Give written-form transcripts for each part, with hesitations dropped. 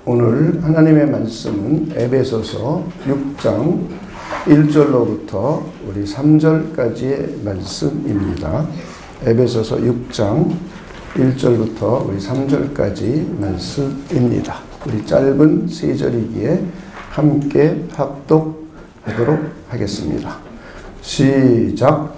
오늘 하나님의 말씀은 에베소서 6장 1절로부터 우리 3절까지의 말씀입니다. 에베소서 6장 1절부터 우리 3절까지 말씀입니다. 우리 짧은 세 절이기에 함께 합독하도록 하겠습니다. 시작.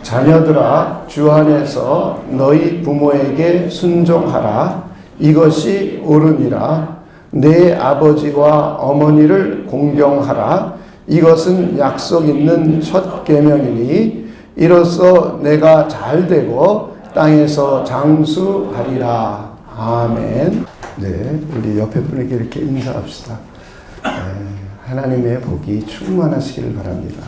자녀들아, 주 안에서 너희 부모에게 순종하라. 이것이 옳으니라. 내 아버지와 어머니를 공경하라. 이것은 약속 있는 첫 계명이니 이로써 내가 잘되고 땅에서 장수하리라. 아멘. 네, 우리 옆에 분에게 이렇게 인사합시다. 하나님의 복이 충만하시길 바랍니다.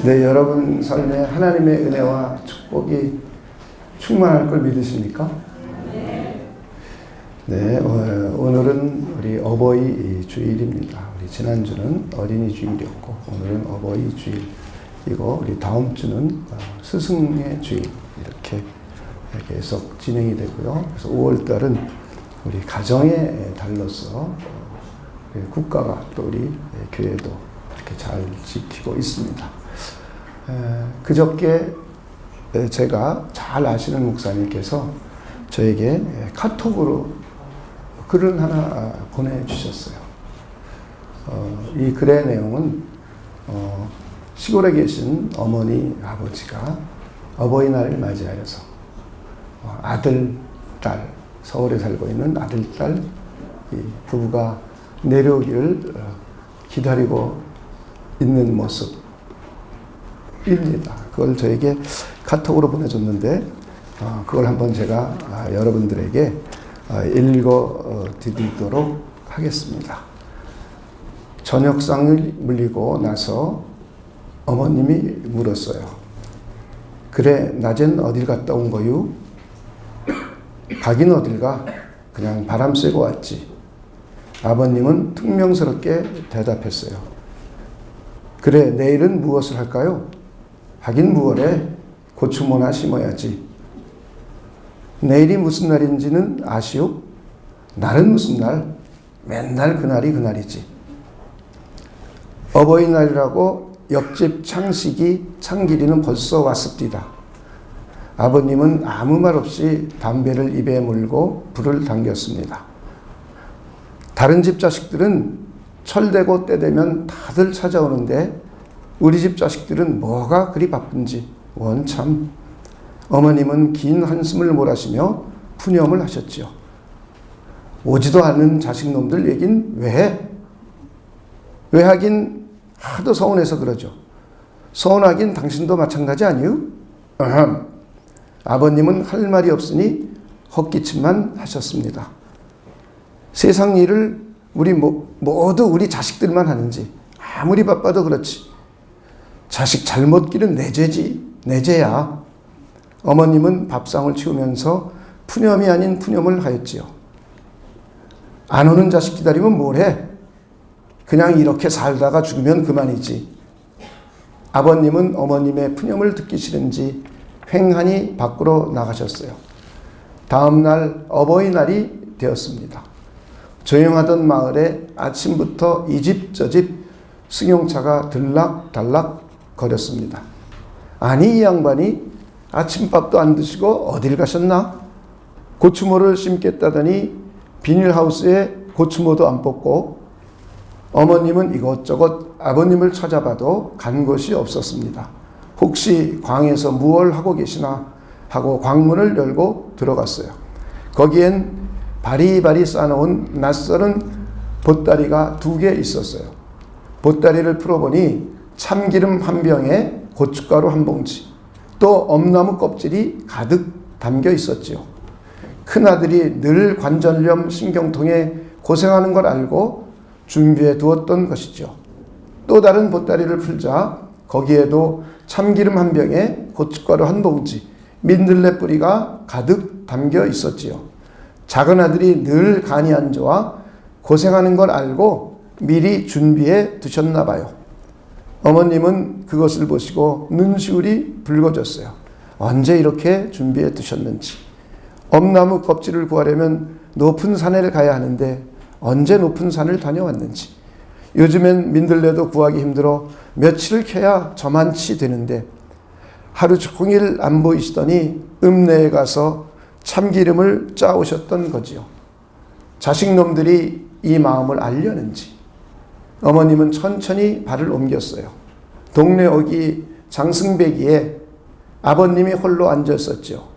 네, 여러분 삶에 하나님의 은혜와 축복이 충만할 걸 믿으십니까? 네, 오늘은 우리 어버이 주일입니다. 우리 지난주는 어린이 주일이었고 오늘은 어버이 주일이고 우리 다음 주는 스승의 주일 이렇게 계속 진행이 되고요. 그래서 5월 달은 우리 가정의 달로서 국가가 또 우리 교회도 이렇게 잘 지키고 있습니다. 그저께 제가 잘 아시는 목사님께서 저에게 카톡으로 글을 하나 보내주셨어요. 이 글의 내용은 시골에 계신 어머니, 아버지가 어버이날을 맞이하여서 아들, 딸, 서울에 살고 있는 아들, 딸 이 부부가 내려오기를 기다리고 있는 모습입니다. 그걸 저에게 카톡으로 보내줬는데 그걸 한번 제가 여러분들에게 읽어드리도록 하겠습니다. 저녁상을 물리고 나서 어머님이 물었어요. 그래, 낮엔 어딜 갔다 온 거유? 가긴 어딜 가? 그냥 바람 쐬고 왔지. 아버님은 퉁명스럽게 대답했어요. 그래, 내일은 무엇을 할까요? 하긴 무얼해? 고추모나 심어야지. 내일이 무슨 날인지는 아시오? 날은 무슨 날? 맨날 그날이 그날이지. 어버이날이라고 옆집 창길이는 벌써 왔습니다. 아버님은 아무 말 없이 담배를 입에 물고 불을 당겼습니다. 다른 집 자식들은 철되고 때 되면 다들 찾아오는데 우리 집 자식들은 뭐가 그리 바쁜지 원참. 어머님은 긴 한숨을 몰아쉬며 푸념을 하셨지요. 오지도 않은 자식놈들 얘긴 왜 해? 왜 하긴 하도 서운해서 그러죠. 서운하긴 당신도 마찬가지 아니요? 아버님은 할 말이 없으니 헛기침만 하셨습니다. 세상 일을 우리 모두 우리 자식들만 하는지 아무리 바빠도 그렇지. 자식 잘못 기른 내 죄지, 내 죄야. 어머님은 밥상을 치우면서 푸념이 아닌 푸념을 하였지요. 안 오는 자식 기다리면 뭘 해? 그냥 이렇게 살다가 죽으면 그만이지. 아버님은 어머님의 푸념을 듣기 싫은지 횡하니 밖으로 나가셨어요. 다음 날 어버이날이 되었습니다. 조용하던 마을에 아침부터 이 집 저 집 승용차가 들락달락 거렸습니다. 아니, 이 양반이 아침밥도 안 드시고 어딜 가셨나? 고추모를 심겠다더니 비닐하우스에 고추모도 안 뽑고 어머님은 이것저것 아버님을 찾아봐도 간 곳이 없었습니다. 혹시 광에서 무얼 하고 계시나 하고 광문을 열고 들어갔어요. 거기엔 바리바리 싸놓은 낯설은 보따리가 2개 있었어요. 보따리를 풀어보니 참기름 한 병에 고춧가루 한 봉지, 또 엄나무 껍질이 가득 담겨 있었지요. 큰아들이 늘 관절염 신경통에 고생하는 걸 알고 준비해 두었던 것이죠. 또 다른 보따리를 풀자 거기에도 참기름 한 병에 고춧가루 한 봉지, 민들레 뿌리가 가득 담겨 있었지요. 작은 아들이 늘 간이 안 좋아 고생하는 걸 알고 미리 준비해 두셨나 봐요. 어머님은 그것을 보시고 눈시울이 붉어졌어요. 언제 이렇게 준비해 두셨는지. 엄나무 껍질을 구하려면 높은 산에 가야 하는데 언제 높은 산을 다녀왔는지, 요즘엔 민들레도 구하기 힘들어 며칠을 캐야 저만치 되는데 하루 종일 안 보이시더니 읍내에 가서 참기름을 짜오셨던 거지요. 자식놈들이 이 마음을 알려는지 어머님은 천천히 발을 옮겼어요. 동네 어기 장승배기에 아버님이 홀로 앉았었죠.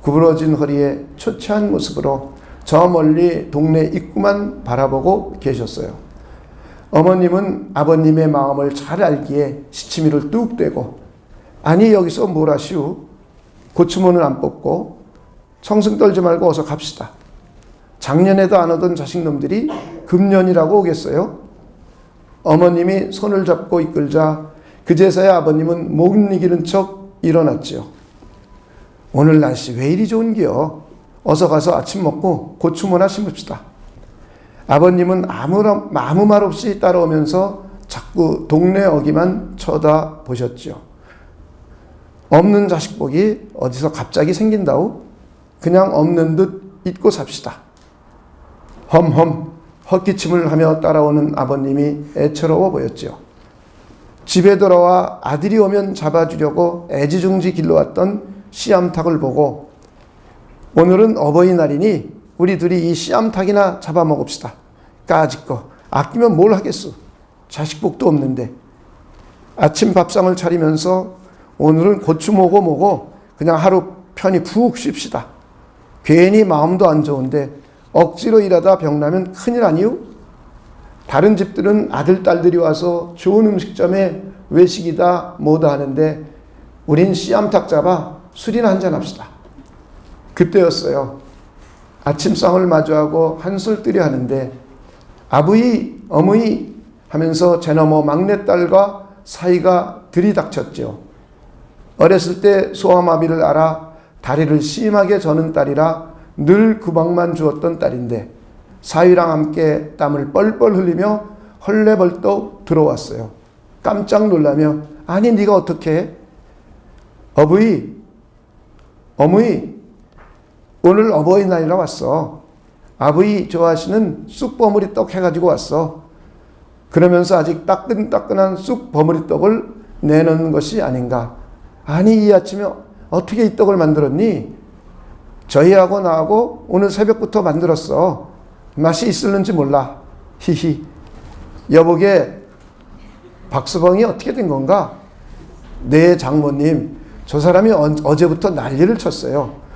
구부러진 허리에 초췌한 모습으로 저 멀리 동네 입구만 바라보고 계셨어요. 어머님은 아버님의 마음을 잘 알기에 시치미를 뚝 떼고, 아니 여기서 뭘 하시오? 고추모는 안 뽑고 청승 떨지 말고 어서 갑시다. 작년에도 안 오던 자식놈들이 금년이라고 오겠어요? 어머님이 손을 잡고 이끌자 그제서야 아버님은 못 이기는 척 일어났지요. 오늘 날씨 왜 이리 좋은겨? 어서 가서 아침 먹고 고추모나 심읍시다. 아버님은 아무 말 없이 따라오면서 자꾸 동네 어기만 쳐다보셨죠. 없는 자식복이 어디서 갑자기 생긴다오? 그냥 없는 듯 잊고 삽시다. 험험 헛기침을 하며 따라오는 아버님이 애처로워 보였죠. 집에 돌아와 아들이 오면 잡아주려고 애지중지 길러왔던 씨암탉을 보고, 오늘은 어버이날이니 우리 둘이 이 씨암탉이나 잡아먹읍시다. 까짓거 아끼면 뭘 하겠소? 자식복도 없는데. 아침 밥상을 차리면서 오늘은 고추 뭐고 그냥 하루 편히 푹 쉽시다. 괜히 마음도 안 좋은데 억지로 일하다 병나면 큰일 아니오? 다른 집들은 아들, 딸들이 와서 좋은 음식점에 외식이다 뭐다 하는데 우린 씨암탉 잡아 술이나 한잔 합시다. 그때였어요. 아침상을 마주하고 한술 뜨려 하는데 아부이, 어머이 하면서 제 너머 막내딸과 사이가 들이닥쳤죠. 어렸을 때 소아마비를 알아 다리를 심하게 저는 딸이라 늘 구박만 주었던 딸인데 사위랑 함께 땀을 뻘뻘 흘리며 헐레벌떡 들어왔어요. 깜짝 놀라며 아니 네가 어떻게 해? 어부이, 어머니 오늘 어버이날이라 왔어. 아부이 좋아하시는 쑥 버무리 떡 해가지고 왔어. 그러면서 아직 따끈따끈한 쑥 버무리 떡을 내놓는 것이 아닌가. 아니 이 아침에 어떻게 이 떡을 만들었니? 저희하고 나하고 오늘 새벽부터 만들었어. 맛이 있을는지 몰라. 히히. 여보게 박수봉이 어떻게 된 건가? 네 장모님, 저 사람이 어제부터 난리를 쳤어요.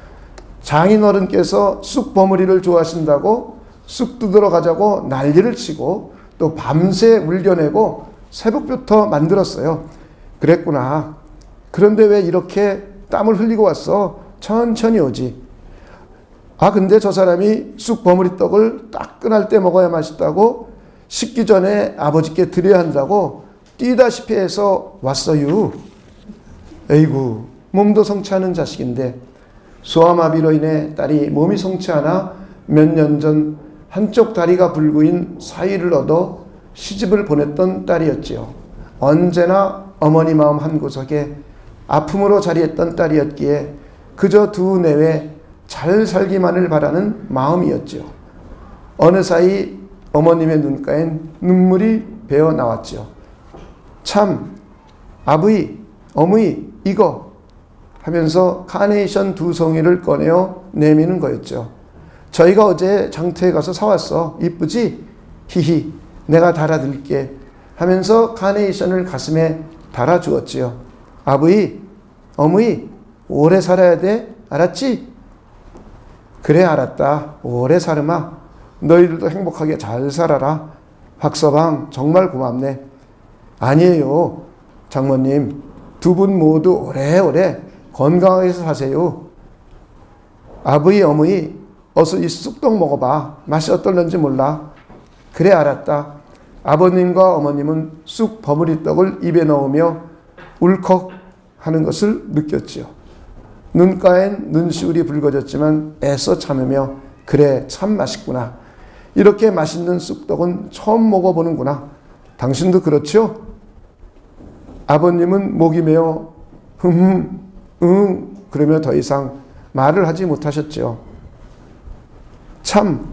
장인어른께서 쑥 버무리를 좋아하신다고 쑥 뜯으러 가자고 난리를 치고 또 밤새 울려내고 새벽부터 만들었어요. 그랬구나. 그런데 왜 이렇게 땀을 흘리고 왔어? 천천히 오지. 아 근데 저 사람이 쑥 버무리 떡을 따끈할 때 먹어야 맛있다고 식기 전에 아버지께 드려야 한다고 뛰다시피 해서 왔어요. 에이구, 몸도 성취하는 자식인데 소아마비로 인해 딸이 몸이 성취하나 몇 년 전 한쪽 다리가 불구인 사위를 얻어 시집을 보냈던 딸이었지요. 언제나 어머니 마음 한구석에 아픔으로 자리했던 딸이었기에 그저 두 내외 잘 살기만을 바라는 마음이었지요. 어느 사이 어머님의 눈가엔 눈물이 배어 나왔지요. 참, 아부이, 어머니 이거 하면서 카네이션 2송이를 꺼내어 내미는 거였죠. 저희가 어제 장터에 가서 사왔어. 이쁘지? 히히, 내가 달아드릴게 하면서 카네이션을 가슴에 달아주었지요. 아부이, 어머니 오래 살아야 돼. 알았지? 그래 알았다. 오래 살으마. 너희들도 행복하게 잘 살아라. 박서방 정말 고맙네. 아니에요. 장모님 두 분 모두 오래오래 건강하게 사세요. 아버지 어머니 어서 이 쑥떡 먹어봐. 맛이 어떨는지 몰라. 그래 알았다. 아버님과 어머님은 쑥 버무리떡을 입에 넣으며 울컥 하는 것을 느꼈지요. 눈가엔 눈시울이 붉어졌지만 애써 참으며 그래 참 맛있구나. 이렇게 맛있는 쑥떡은 처음 먹어보는구나. 당신도 그렇죠? 아버님은 목이 메어 응 그러며 더 이상 말을 하지 못하셨죠. 참,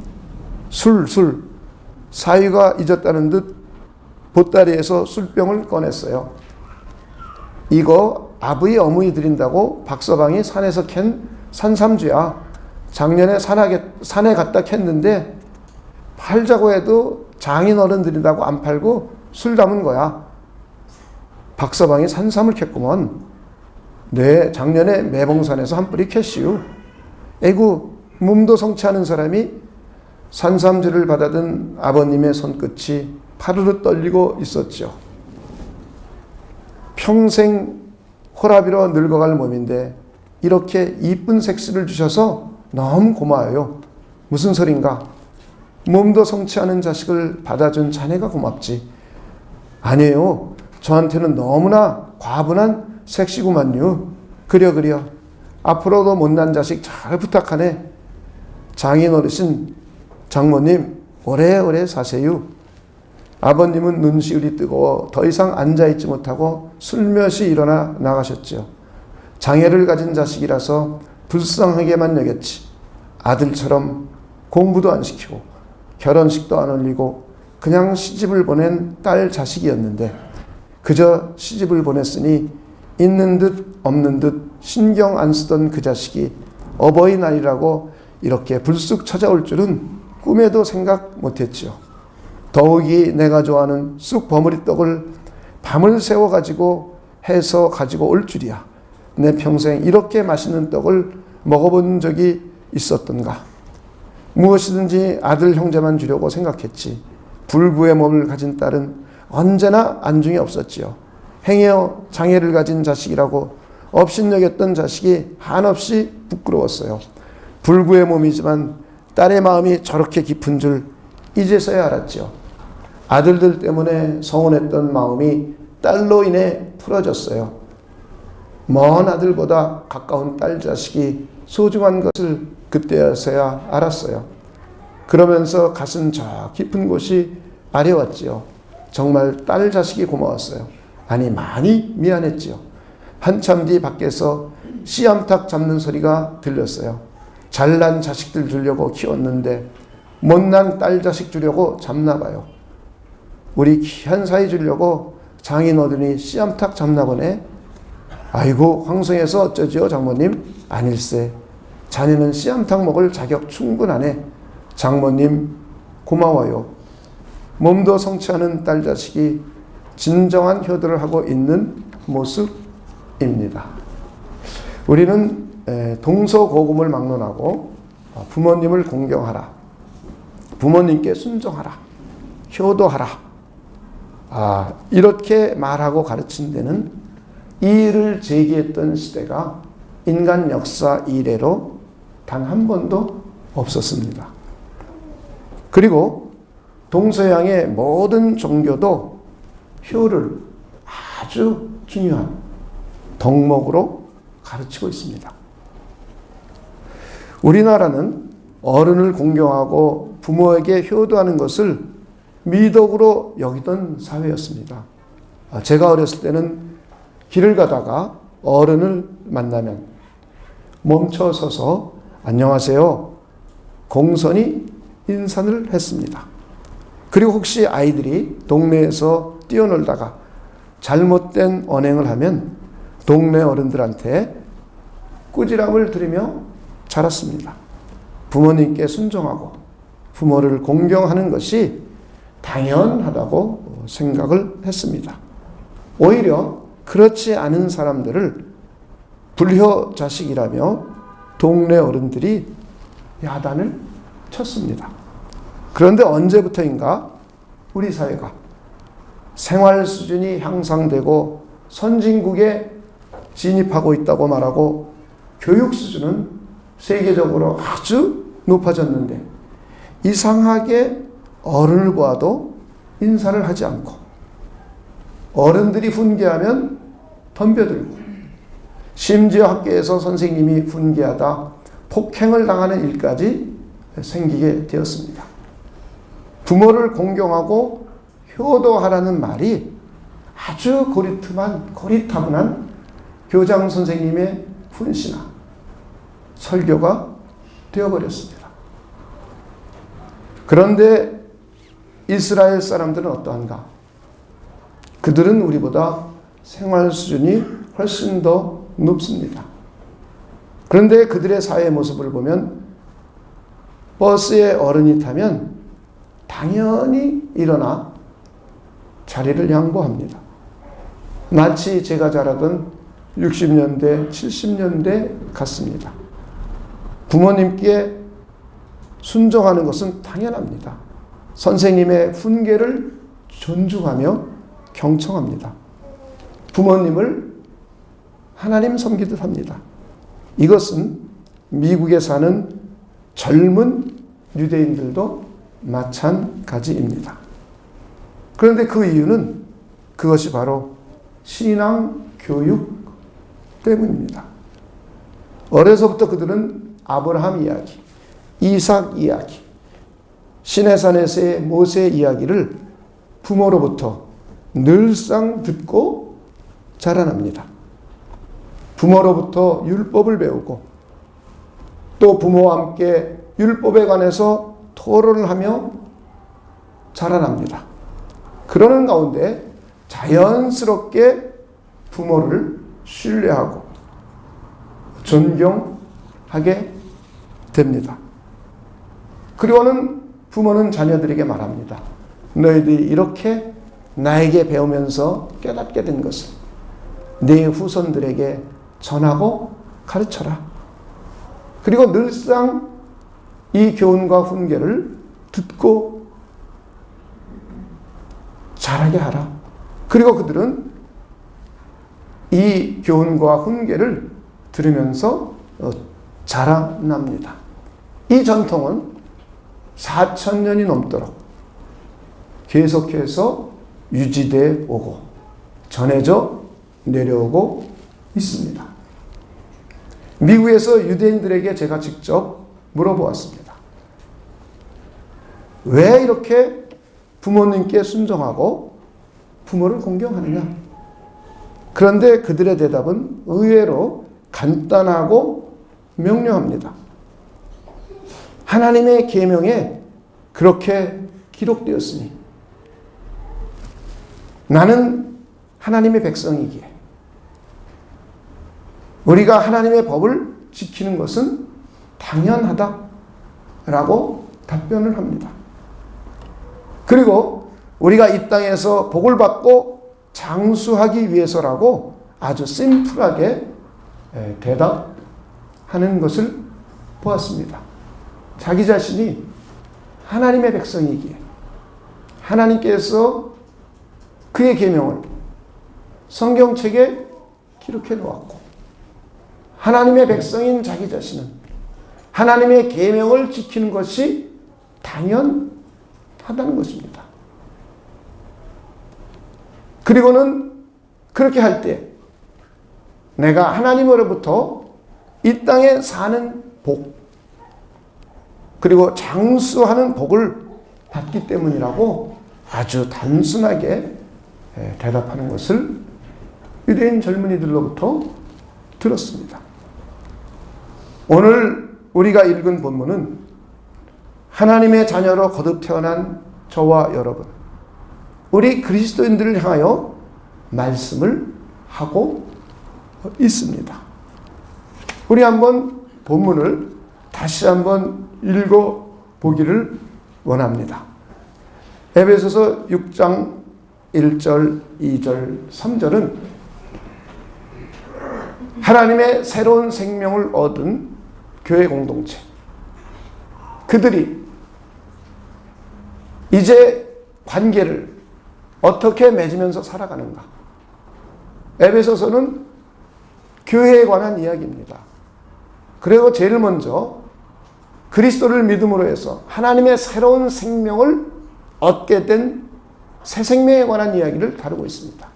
술. 사위가 잊었다는 듯 보따리에서 술병을 꺼냈어요. 이거 아버지 어머니 드린다고 박서방이 산에서 캔 산삼주야. 작년에 산에 갔다 캤는데 팔자고 해도 장인어른 드린다고 안 팔고 술 담은 거야. 박서방이 산삼을 캤구먼. 네, 작년에 매봉산에서 한 뿌리 캤시오. 에구, 몸도 성취하는 사람이 산삼주를 받아든 아버님의 손끝이 파르르 떨리고 있었죠. 평생 호라비로 늙어갈 몸인데 이렇게 이쁜 색시를 주셔서 너무 고마워요. 무슨 소린가? 몸도 성취하는 자식을 받아준 자네가 고맙지. 아니에요. 저한테는 너무나 과분한 색시구만요. 그려. 앞으로도 못난 자식 잘 부탁하네. 장인 어르신, 장모님 오래오래 사세요. 아버님은 눈시울이 뜨거워 더 이상 앉아있지 못하고 슬며시 일어나 나가셨죠. 장애를 가진 자식이라서 불쌍하게만 여겼지. 아들처럼 공부도 안 시키고 결혼식도 안 올리고 그냥 시집을 보낸 딸 자식이었는데 그저 시집을 보냈으니 있는 듯 없는 듯 신경 안 쓰던 그 자식이 어버이날이라고 이렇게 불쑥 찾아올 줄은 꿈에도 생각 못했죠. 더욱이 내가 좋아하는 쑥 버무리떡을 밤을 새워가지고 해서 가지고 올 줄이야. 내 평생 이렇게 맛있는 떡을 먹어본 적이 있었던가. 무엇이든지 아들 형제만 주려고 생각했지. 불구의 몸을 가진 딸은 언제나 안중이 없었지요. 행여 장애를 가진 자식이라고 업신여겼던 자식이 한없이 부끄러웠어요. 불구의 몸이지만 딸의 마음이 저렇게 깊은 줄 이제서야 알았죠. 아들들 때문에 서운했던 마음이 딸로 인해 풀어졌어요. 먼 아들보다 가까운 딸 자식이 소중한 것을 그때서야 알았어요. 그러면서 가슴 저 깊은 곳이 아려왔지요. 정말 딸 자식이 고마웠어요. 아니, 많이 미안했지요. 한참 뒤 밖에서 씨암탉 잡는 소리가 들렸어요. 잘난 자식들 주려고 키웠는데 못난 딸 자식 주려고 잡나 봐요. 우리 귀한 사이 주려고 장인어른이 씨암탉 잡나 보네. 아이고, 황성에서 어쩌지요 장모님? 아닐세. 자네는 씨암탉 먹을 자격 충분하네. 장모님 고마워요. 몸도 성취하는 딸 자식이 진정한 효도를 하고 있는 모습입니다. 우리는 동서고금을 막론하고 부모님을 공경하라, 부모님께 순종하라, 효도하라, 이렇게 말하고 가르친 데는 이의를 제기했던 시대가 인간 역사 이래로 단 한 번도 없었습니다. 그리고 동서양의 모든 종교도 효를 아주 중요한 덕목으로 가르치고 있습니다. 우리나라는 어른을 공경하고 부모에게 효도하는 것을 미덕으로 여기던 사회였습니다. 제가 어렸을 때는 길을 가다가 어른을 만나면 멈춰 서서 안녕하세요, 공손히 인사를 했습니다. 그리고 혹시 아이들이 동네에서 뛰어놀다가 잘못된 언행을 하면 동네 어른들한테 꾸지람을 들으며 자랐습니다. 부모님께 순종하고 부모를 공경하는 것이 당연하다고 생각을 했습니다. 오히려 그렇지 않은 사람들을 불효 자식이라며 동네 어른들이 야단을 쳤습니다. 그런데 언제부터인가 우리 사회가 생활 수준이 향상되고 선진국에 진입하고 있다고 말하고 교육 수준은 세계적으로 아주 높아졌는데 이상하게 어른을 보아도 인사를 하지 않고 어른들이 훈계하면 덤벼들고 심지어 학교에서 선생님이 훈계하다 폭행을 당하는 일까지 생기게 되었습니다. 부모를 공경하고 효도하라는 말이 아주 고리타분한 교장 선생님의 훈시나 설교가 되어버렸습니다. 그런데 이스라엘 사람들은 어떠한가? 그들은 우리보다 생활 수준이 훨씬 더 높습니다. 그런데 그들의 사회 모습을 보면 버스에 어른이 타면 당연히 일어나 자리를 양보합니다. 마치 제가 자라던 60년대, 70년대 같습니다. 부모님께 순종하는 것은 당연합니다. 선생님의 훈계를 존중하며 경청합니다. 부모님을 하나님 섬기듯 합니다. 이것은 미국에 사는 젊은 유대인들도 마찬가지입니다. 그런데 그 이유는 그것이 바로 신앙 교육 때문입니다. 어려서부터 그들은 아브라함 이야기, 이삭 이야기, 시내산에서의 모세 이야기를 부모로부터 늘상 듣고 자라납니다. 부모로부터 율법을 배우고 또 부모와 함께 율법에 관해서 토론을 하며 자라납니다. 그러는 가운데 자연스럽게 부모를 신뢰하고 존경하게 됩니다. 그리고는 부모는 자녀들에게 말합니다. 너희들이 이렇게 나에게 배우면서 깨닫게 된 것을 네 후손들에게 전하고 가르쳐라. 그리고 늘상 이 교훈과 훈계를 듣고 자라게 하라. 그리고 그들은 이 교훈과 훈계를 들으면서 자라납니다. 이 전통은 4,000년이 넘도록 계속해서 유지되어 오고 전해져 내려오고 있습니다. 미국에서 유대인들에게 제가 직접 물어보았습니다. 왜 이렇게 부모님께 순종하고 부모를 공경하느냐? 그런데 그들의 대답은 의외로 간단하고 명료합니다. 하나님의 계명에 그렇게 기록되었으니 나는 하나님의 백성이기에 우리가 하나님의 법을 지키는 것은 당연하다라고 답변을 합니다. 그리고 우리가 이 땅에서 복을 받고 장수하기 위해서라고 아주 심플하게 대답하는 것을 보았습니다. 자기 자신이 하나님의 백성이기에 하나님께서 그의 계명을 성경책에 기록해 놓았고 하나님의 백성인 자기 자신은 하나님의 계명을 지키는 것이 당연하다는 것입니다. 그리고는 그렇게 할 때 내가 하나님으로부터 이 땅에 사는 복 그리고 장수하는 복을 받기 때문이라고 아주 단순하게 대답하는 것을 유대인 젊은이들로부터 들었습니다. 오늘 우리가 읽은 본문은 하나님의 자녀로 거듭 태어난 저와 여러분, 우리 그리스도인들을 향하여 말씀을 하고 있습니다. 우리 한번 본문을 다시 한번 읽어보기를 원합니다. 에베소서 6장 1절, 2절, 3절은 하나님의 새로운 생명을 얻은 교회 공동체, 그들이 이제 관계를 어떻게 맺으면서 살아가는가. 에베소서는 교회에 관한 이야기입니다. 그리고 제일 먼저 그리스도를 믿음으로 해서 하나님의 새로운 생명을 얻게 된 새 생명에 관한 이야기를 다루고 있습니다.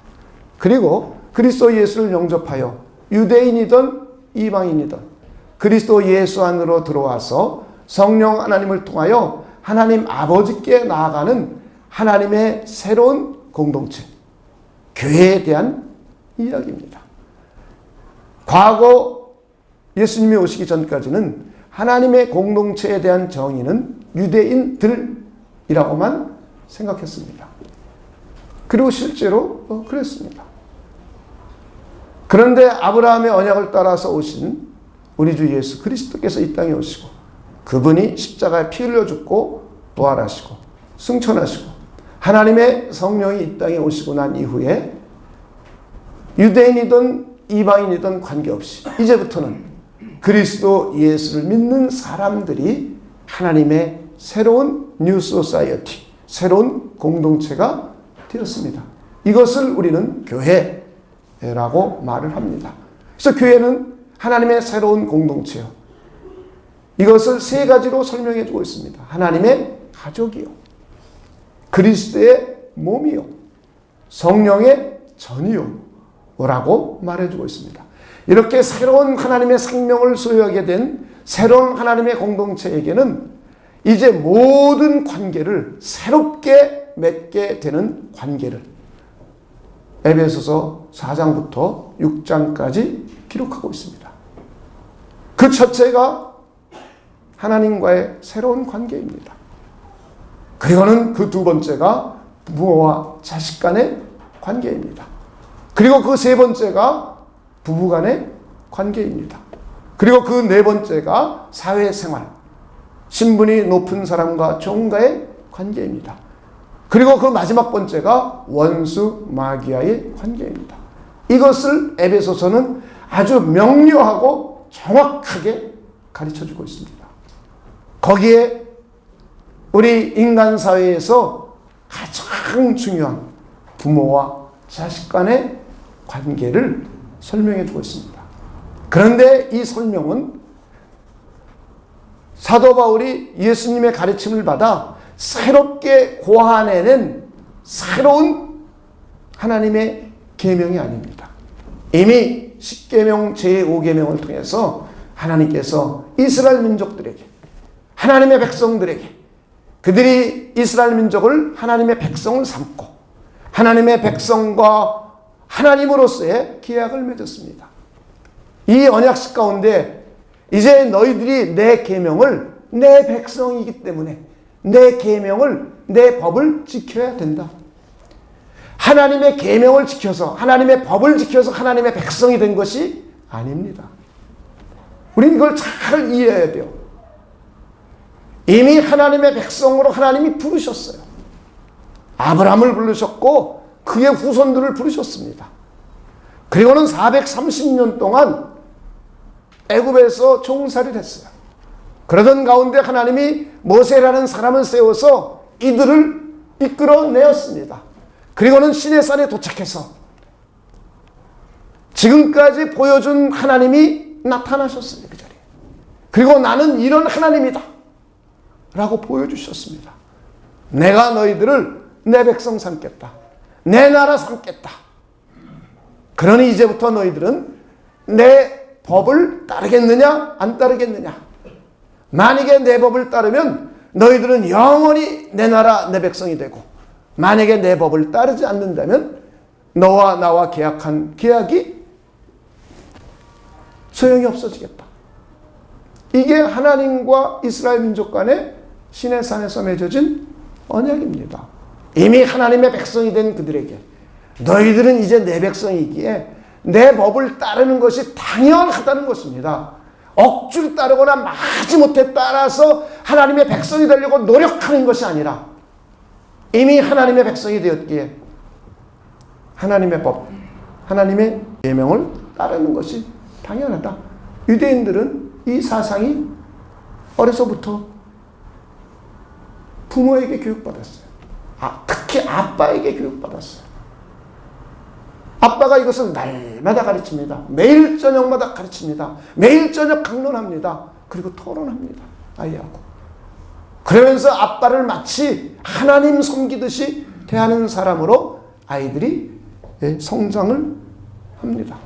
그리고 그리스도 예수를 영접하여 유대인이든 이방인이든 그리스도 예수 안으로 들어와서 성령 하나님을 통하여 하나님 아버지께 나아가는 하나님의 새로운 공동체, 교회에 대한 이야기입니다. 과거 예수님이 오시기 전까지는 하나님의 공동체에 대한 정의는 유대인들이라고만 생각했습니다. 그리고 실제로 그랬습니다. 그런데 아브라함의 언약을 따라서 오신 우리 주 예수 그리스도께서 이 땅에 오시고 그분이 십자가에 피 흘려 죽고 부활하시고 승천하시고 하나님의 성령이 이 땅에 오시고 난 이후에 유대인이든 이방인이든 관계없이 이제부터는 그리스도 예수를 믿는 사람들이 하나님의 새로운 뉴 소사이어티, 새로운 공동체가 되었습니다. 이것을 우리는 교회라고 말을 합니다. 그래서 교회는 하나님의 새로운 공동체요. 이것을 세 가지로 설명해 주고 있습니다. 하나님의 가족이요, 그리스도의 몸이요, 성령의 전이요 라고 말해주고 있습니다. 이렇게 새로운 하나님의 생명을 소유하게 된 새로운 하나님의 공동체에게는 이제 모든 관계를 새롭게 맺게 되는 관계를 에베소서 4장부터 6장까지 기록하고 있습니다. 그 첫째가 하나님과의 새로운 관계입니다. 그리고는 그 두 번째가 부모와 자식 간의 관계입니다. 그리고 그 세 번째가 부부 간의 관계입니다. 그리고 그 네 번째가 사회생활, 신분이 높은 사람과 종과의 관계입니다. 그리고 그 마지막 번째가 원수 마귀와의 관계입니다. 이것을 에베소서는 아주 명료하고 정확하게 가르쳐주고 있습니다. 거기에 우리 인간 사회에서 가장 중요한 부모와 자식 간의 관계를 설명해 주고 있습니다. 그런데 이 설명은 사도 바울이 예수님의 가르침을 받아 새롭게 고안해낸 새로운 하나님의 계명이 아닙니다. 이미 십계명 제5계명을 통해서 하나님께서 이스라엘 민족들에게, 하나님의 백성들에게, 그들이 이스라엘 민족을 하나님의 백성을 삼고 하나님의 백성과 하나님으로서의 계약을 맺었습니다. 이 언약식 가운데 이제 너희들이 내 계명을, 내 백성이기 때문에 내 계명을, 내 법을 지켜야 된다. 하나님의 계명을 지켜서, 하나님의 법을 지켜서 하나님의 백성이 된 것이 아닙니다. 우리는 이걸 잘 이해해야 돼요. 이미 하나님의 백성으로 하나님이 부르셨어요. 아브라함을 부르셨고 그의 후손들을 부르셨습니다. 그리고는 430년 동안 애굽에서 종살이를 했어요. 그러던 가운데 하나님이 모세라는 사람을 세워서 이들을 이끌어내었습니다. 그리고는 시내산에 도착해서 지금까지 보여준 하나님이 나타나셨습니다. 그 자리에. 그리고 나는 이런 하나님이다 라고 보여주셨습니다. 내가 너희들을 내 백성 삼겠다. 내 나라 삼겠다. 그러니 이제부터 너희들은 내 법을 따르겠느냐 안 따르겠느냐. 만약에 내 법을 따르면 너희들은 영원히 내 나라 내 백성이 되고, 만약에 내 법을 따르지 않는다면 너와 나와 계약한 계약이 소용이 없어지겠다. 이게 하나님과 이스라엘 민족 간의 시내산에서 맺어진 언약입니다. 이미 하나님의 백성이 된 그들에게 너희들은 이제 내 백성이기에 내 법을 따르는 것이 당연하다는 것입니다. 억지로 따르거나 마지못해 따라서 하나님의 백성이 되려고 노력하는 것이 아니라 이미 하나님의 백성이 되었기에 하나님의 법, 하나님의 계명을 따르는 것이 당연하다. 유대인들은 이 사상이 어려서부터 부모에게 교육받았어요. 특히 아빠에게 교육받았어요. 아빠가 이것을 날마다 가르칩니다. 매일 저녁마다 가르칩니다. 매일 저녁 강론합니다. 그리고 토론합니다. 아이하고. 그러면서 아빠를 마치 하나님 섬기듯이 대하는 사람으로 아이들이 성장을 합니다.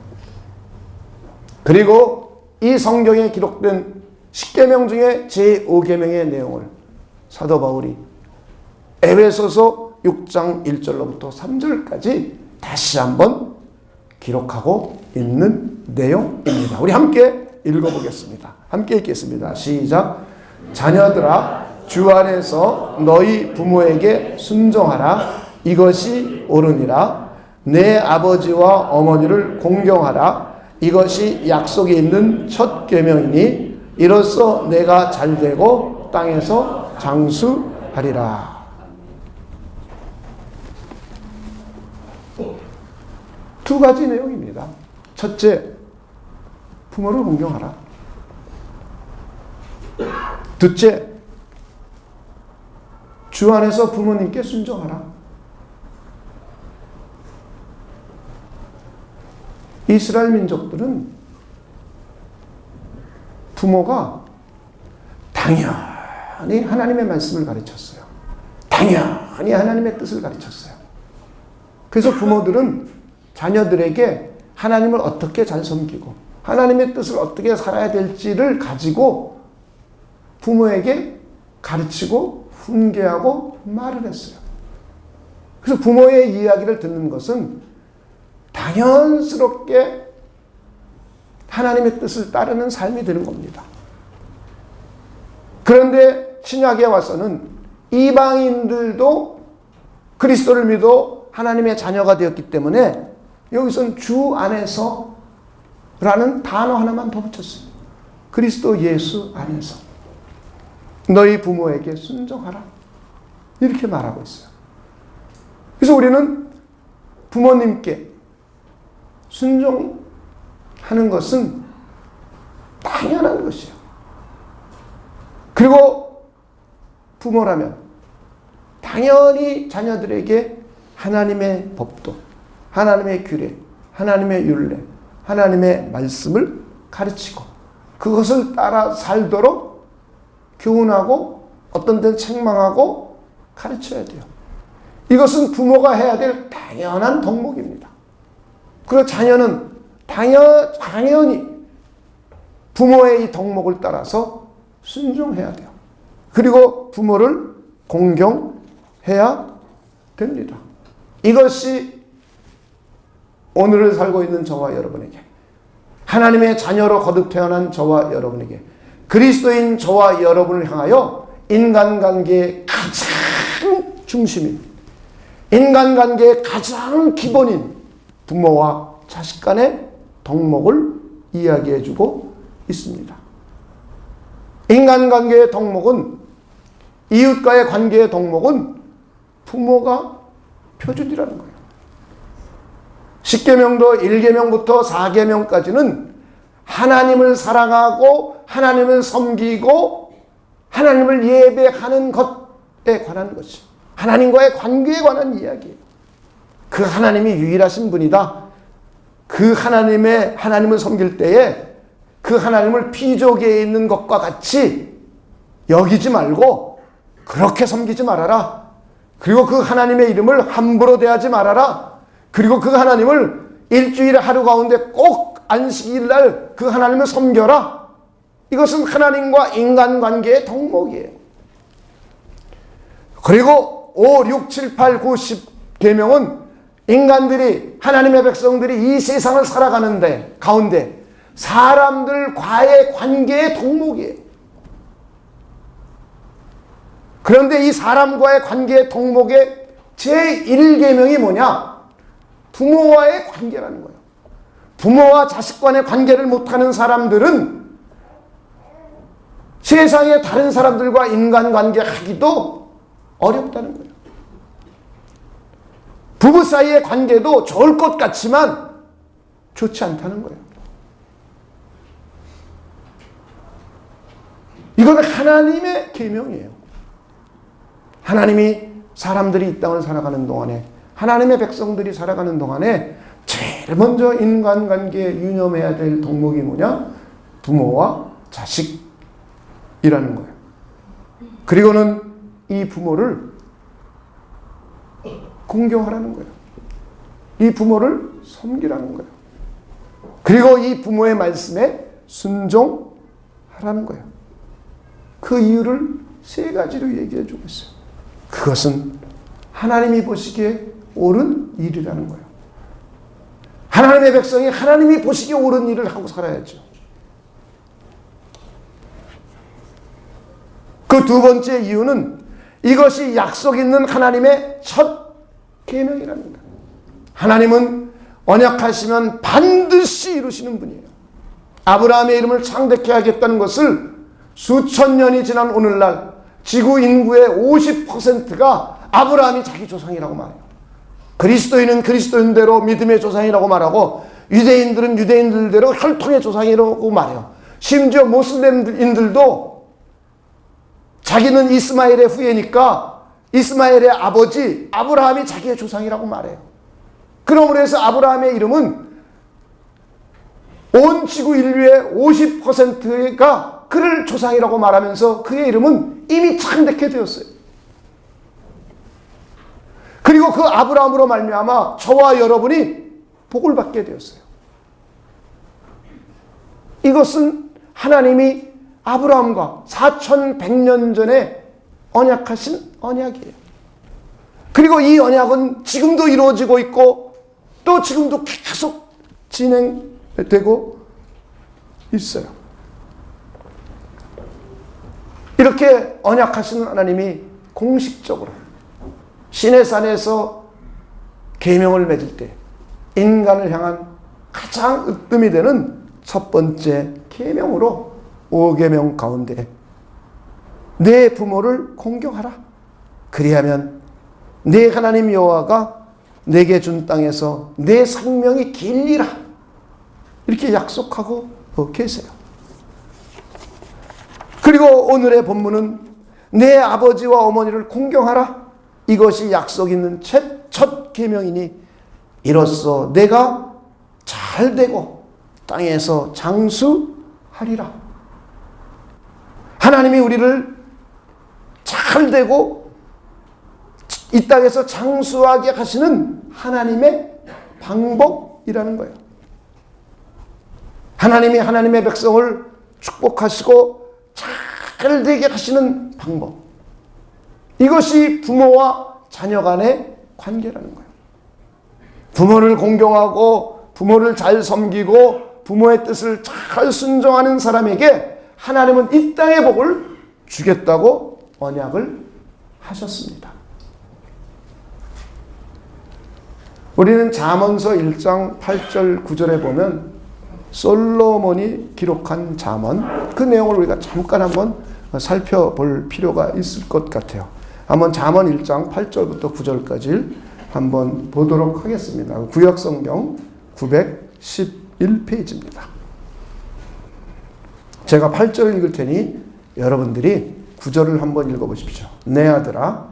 그리고 이 성경에 기록된 십계명 중에 제5계명의 내용을 사도 바울이 에베소서 6장 1절로부터 3절까지 다시 한번 기록하고 있는 내용입니다. 우리 함께 읽어보겠습니다. 함께 읽겠습니다. 시작. 자녀들아, 주 안에서 너희 부모에게 순종하라. 이것이 옳으니라. 내 아버지와 어머니를 공경하라. 이것이 약속이 있는 첫 계명이니 이로써 내가 잘되고 땅에서 장수하리라. 두 가지 내용입니다. 첫째, 부모를 공경하라. 둘째, 주 안에서 부모님께 순종하라. 이스라엘 민족들은 부모가 당연히 하나님의 말씀을 가르쳤어요. 당연히 하나님의 뜻을 가르쳤어요. 그래서 부모들은 자녀들에게 하나님을 어떻게 잘 섬기고 하나님의 뜻을 어떻게 살아야 될지를 가지고 부모에게 가르치고 훈계하고 말을 했어요. 그래서 부모의 이야기를 듣는 것은 당연스럽게 하나님의 뜻을 따르는 삶이 되는 겁니다. 그런데 신약에 와서는 이방인들도 그리스도를 믿어 하나님의 자녀가 되었기 때문에 여기서는 주 안에서 라는 단어 하나만 더 붙였어요. 그리스도 예수 안에서 너희 부모에게 순종하라. 이렇게 말하고 있어요. 그래서 우리는 부모님께 순종하는 것은 당연한 것이에요. 그리고 부모라면 당연히 자녀들에게 하나님의 법도, 하나님의 규례, 하나님의 율례, 하나님의 말씀을 가르치고 그것을 따라 살도록 교훈하고 어떤 때는 책망하고 가르쳐야 돼요. 이것은 부모가 해야 될 당연한 덕목입니다. 그리고 자녀는 당연히 부모의 이 덕목을 따라서 순종해야 돼요. 그리고 부모를 공경해야 됩니다. 이것이 오늘을 살고 있는 저와 여러분에게, 하나님의 자녀로 거듭 태어난 저와 여러분에게, 그리스도인 저와 여러분을 향하여 인간관계의 가장 중심인, 인간관계의 가장 기본인 부모와 자식 간의 덕목을 이야기해주고 있습니다. 인간관계의 덕목은, 이웃과의 관계의 덕목은 부모가 표준이라는 거예요. 10계명도 1계명부터 4계명까지는 하나님을 사랑하고 하나님을 섬기고 하나님을 예배하는 것에 관한 것이, 하나님과의 관계에 관한 이야기예요. 그 하나님이 유일하신 분이다. 그 하나님을 섬길 때에 그 하나님을 피조계에 있는 것과 같이 여기지 말고 그렇게 섬기지 말아라. 그리고 그 하나님의 이름을 함부로 대하지 말아라. 그리고 그 하나님을 일주일에 하루 가운데 꼭 안식일 날 그 하나님을 섬겨라. 이것은 하나님과 인간관계의 덕목이에요. 그리고 5, 6, 7, 8, 9, 10 계명은 인간들이, 하나님의 백성들이 이 세상을 살아가는데 가운데 사람들과의 관계의 덕목이에요. 그런데 이 사람과의 관계의 덕목의 제1계명이 뭐냐? 부모와의 관계라는 거예요. 부모와 자식 간의 관계를 못하는 사람들은 세상의 다른 사람들과 인간관계 하기도 어렵다는 거예요. 부부 사이의 관계도 좋을 것 같지만 좋지 않다는 거예요. 이건 하나님의 계명이에요. 하나님이 사람들이 이 땅을 살아가는 동안에, 하나님의 백성들이 살아가는 동안에 제일 먼저 인간관계에 유념해야 될 덕목이 뭐냐? 부모와 자식이라는 거예요. 그리고는 이 부모를 공경하라는 거예요. 이 부모를 섬기라는 거예요. 그리고 이 부모의 말씀에 순종하라는 거예요. 그 이유를 3가지로 얘기해 주고 있어요. 그것은 하나님이 보시기에 옳은 일이라는 거예요. 하나님의 백성이 하나님이 보시기에 옳은 일을 하고 살아야죠. 그 두 번째 이유는 이것이 약속 있는 하나님의 첫 계명이라는 거예요. 하나님은 언약하시면 반드시 이루시는 분이에요. 아브라함의 이름을 창대케 하겠다는 것을 수천 년이 지난 오늘날 지구 인구의 50%가 아브라함이 자기 조상이라고 말해요. 그리스도인은 그리스도인대로 믿음의 조상이라고 말하고, 유대인들은 유대인들대로 혈통의 조상이라고 말해요. 심지어 모슬렘인들도 자기는 이스마엘의 후예니까 이스마엘의 아버지 아브라함이 자기의 조상이라고 말해요. 그러므로 해서 아브라함의 이름은 온 지구 인류의 50%가 그를 조상이라고 말하면서 그의 이름은 이미 창대케 되었어요. 그리고 그 아브라함으로 말미암아 저와 여러분이 복을 받게 되었어요. 이것은 하나님이 아브라함과 4100년 전에 언약하신 언약이에요. 그리고 이 언약은 지금도 이루어지고 있고 또 지금도 계속 진행되고 있어요. 이렇게 언약하시는 하나님이 공식적으로 시내산에서 계명을 맺을 때 인간을 향한 가장 으뜸이 되는 첫 번째 계명으로 5계명 가운데 내 부모를 공경하라. 그리하면 내 하나님 여호와가 내게 준 땅에서 내 생명이 길리라. 이렇게 약속하고 계세요. 그리고 오늘의 본문은 내 아버지와 어머니를 공경하라. 이것이 약속 있는 첫 계명이니 이로써 내가 잘 되고 땅에서 장수하리라. 하나님이 우리를 잘 되고 이 땅에서 장수하게 하시는 하나님의 방법이라는 거예요. 하나님이 하나님의 백성을 축복하시고 잘 되게 하시는 방법. 이것이 부모와 자녀 간의 관계라는 거예요. 부모를 공경하고 부모를 잘 섬기고 부모의 뜻을 잘 순종하는 사람에게 하나님은 이 땅의 복을 주겠다고 언약을 하셨습니다. 우리는 잠언서 1장 8절 9절에 보면 솔로몬이 기록한 잠언, 그 내용을 우리가 잠깐 한번 살펴볼 필요가 있을 것 같아요. 한번 잠언 1장 8절부터 9절까지 한번 보도록 하겠습니다. 구약성경 911페이지입니다. 제가 8절을 읽을 테니 여러분들이 9절을 한번 읽어보십시오. 내 아들아,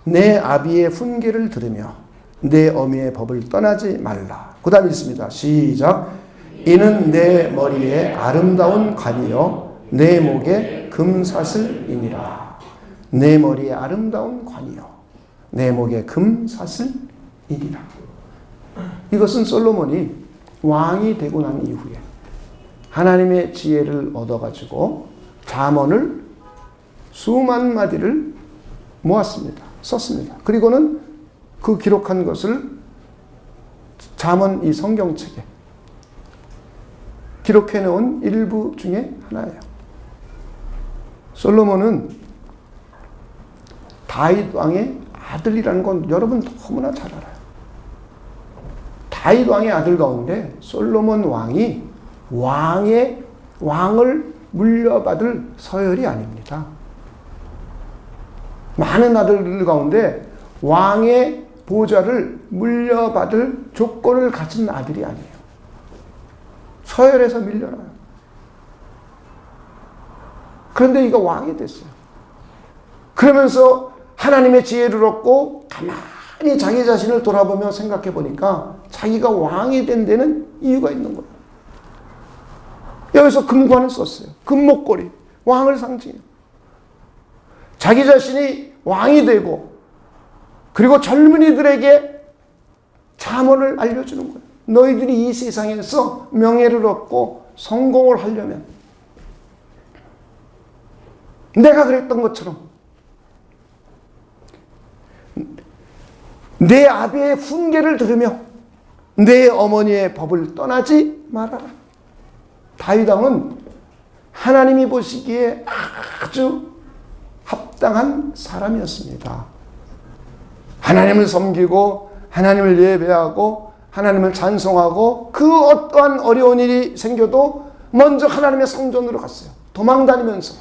내 아비의 훈계를 들으며 내 어미의 법을 떠나지 말라. 그 다음 읽습니다. 시작. 이는 내 머리에 아름다운 관이요 내 목에 금사슬이니라. 내 머리에 아름다운 관이요 내 목에 금사슬이니라. 이것은 솔로몬이 왕이 되고 난 이후에 하나님의 지혜를 얻어가지고 잠언을 수만 마디를 모았습니다. 썼습니다. 그리고는 그 기록한 것을 잠언 이 성경책에 기록해 놓은 일부 중에 하나예요. 솔로몬은 다윗 왕의 아들이라는 건 여러분 너무나 잘 알아요. 다윗 왕의 아들 가운데 솔로몬 왕이 왕을 물려받을 서열이 아닙니다. 많은 아들들 가운데 왕의 보좌를 물려받을 조건을 가진 아들이 아니에요. 서열에서 밀려나요. 그런데 이거 왕이 됐어요. 그러면서 하나님의 지혜를 얻고 가만히 자기 자신을 돌아보며 생각해 보니까 자기가 왕이 된 데는 이유가 있는 거예요. 여기서 금관을 썼어요. 금목걸이. 왕을 상징해요. 자기 자신이 왕이 되고 그리고 젊은이들에게 잠언을 알려주는 거예요. 너희들이 이 세상에서 명예를 얻고 성공을 하려면 내가 그랬던 것처럼 내 아비의 훈계를 들으며 내 어머니의 법을 떠나지 말아라. 다윗 왕은 하나님이 보시기에 아주 합당한 사람이었습니다. 하나님을 섬기고 하나님을 예배하고 하나님을 찬송하고 그 어떠한 어려운 일이 생겨도 먼저 하나님의 성전으로 갔어요. 도망다니면서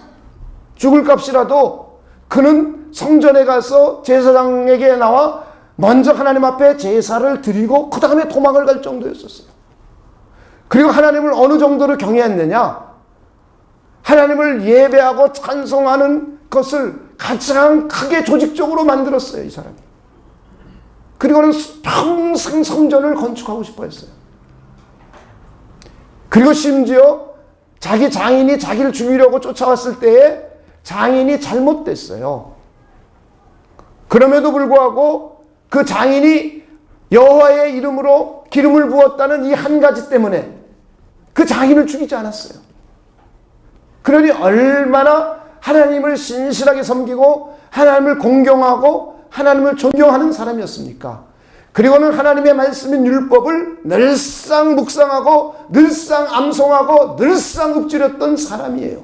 죽을 값이라도 그는 성전에 가서 제사장에게 나와 먼저 하나님 앞에 제사를 드리고 그 다음에 도망을 갈 정도였었어요. 그리고 하나님을 어느 정도로 경외했느냐? 하나님을 예배하고 찬송하는 것을 가장 크게 조직적으로 만들었어요, 이 사람이. 그리고는 평생 성전을 건축하고 싶어 했어요. 그리고 심지어 자기 장인이 자기를 죽이려고 쫓아왔을 때에 장인이 잘못됐어요. 그럼에도 불구하고 그 장인이 여호와의 이름으로 기름을 부었다는 이 한 가지 때문에 그 장인을 죽이지 않았어요. 그러니 얼마나 하나님을 신실하게 섬기고 하나님을 공경하고 하나님을 존경하는 사람이었습니까? 그리고는 하나님의 말씀인 율법을 늘상 묵상하고 늘상 암송하고 늘상 읊조렸던 사람이에요.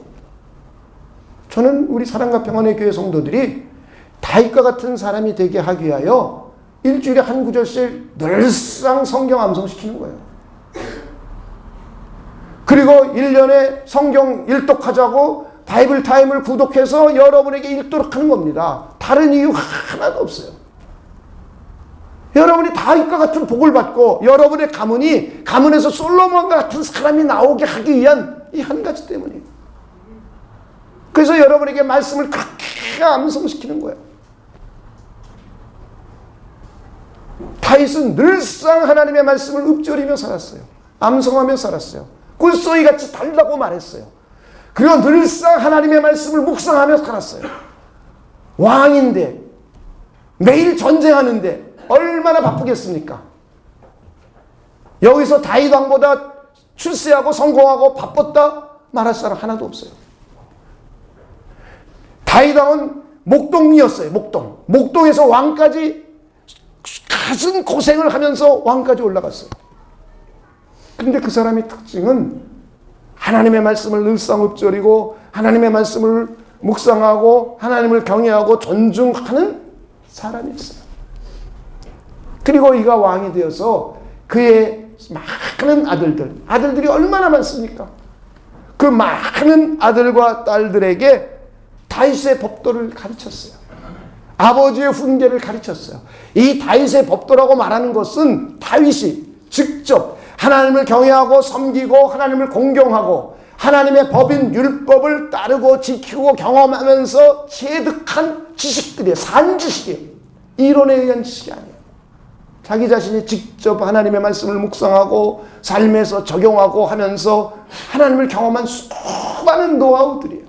저는 우리 사랑과 평안의 교회 성도들이 다윗과 같은 사람이 되게 하기 위하여 일주일에 한 구절씩 늘상 성경 암송시키는 거예요. 그리고 1년에 성경 일독하자고 바이블 타임을 구독해서 여러분에게 읽도록 하는 겁니다. 다른 이유 하나도 없어요. 여러분이 다윗과 같은 복을 받고 여러분의 가문에서 솔로몬과 같은 사람이 나오게 하기 위한 이 한 가지 때문이에요. 그래서 여러분에게 말씀을 그렇게 암송시키는 거예요. 다윗은 늘상 하나님의 말씀을 읊조리며 살았어요. 암송하며 살았어요. 꿀송이같이 달라고 말했어요. 그리고 늘상 하나님의 말씀을 묵상하며 살았어요. 왕인데 매일 전쟁하는데 얼마나 바쁘겠습니까? 여기서 다윗 왕보다 출세하고 성공하고 바빴다 말할 사람 하나도 없어요. 다윗 왕은 목동이었어요. 목동에서 왕까지 가진 고생을 하면서 왕까지 올라갔어요. 근데 그 사람의 특징은 하나님의 말씀을 늘상 읊조리고 하나님의 말씀을 묵상하고 하나님을 경외하고 존중하는 사람이었어요. 그리고 이가 왕이 되어서 그의 많은 아들들이 얼마나 많습니까? 그 많은 아들과 딸들에게 다윗의 법도를 가르쳤어요. 아버지의 훈계를 가르쳤어요. 이 다윗의 법도라고 말하는 것은 다윗이 직접 하나님을 경외하고 섬기고 하나님을 공경하고 하나님의 법인 율법을 따르고 지키고 경험하면서 체득한 지식들이에요. 산 지식이에요. 이론에 의한 지식이 아니에요. 자기 자신이 직접 하나님의 말씀을 묵상하고 삶에서 적용하고 하면서 하나님을 경험한 수많은 노하우들이에요.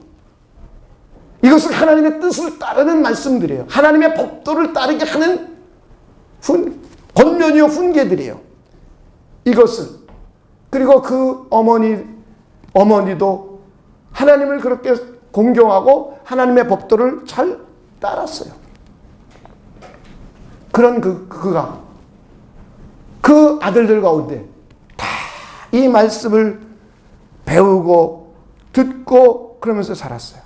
이것은 하나님의 뜻을 따르는 말씀들이에요. 하나님의 법도를 따르게 하는 권면이요 훈계들이에요. 이것을 그리고 그 어머니도 하나님을 그렇게 공경하고 하나님의 법도를 잘 따랐어요. 그런 그가 그 아들들 가운데 다 이 말씀을 배우고 듣고 그러면서 살았어요.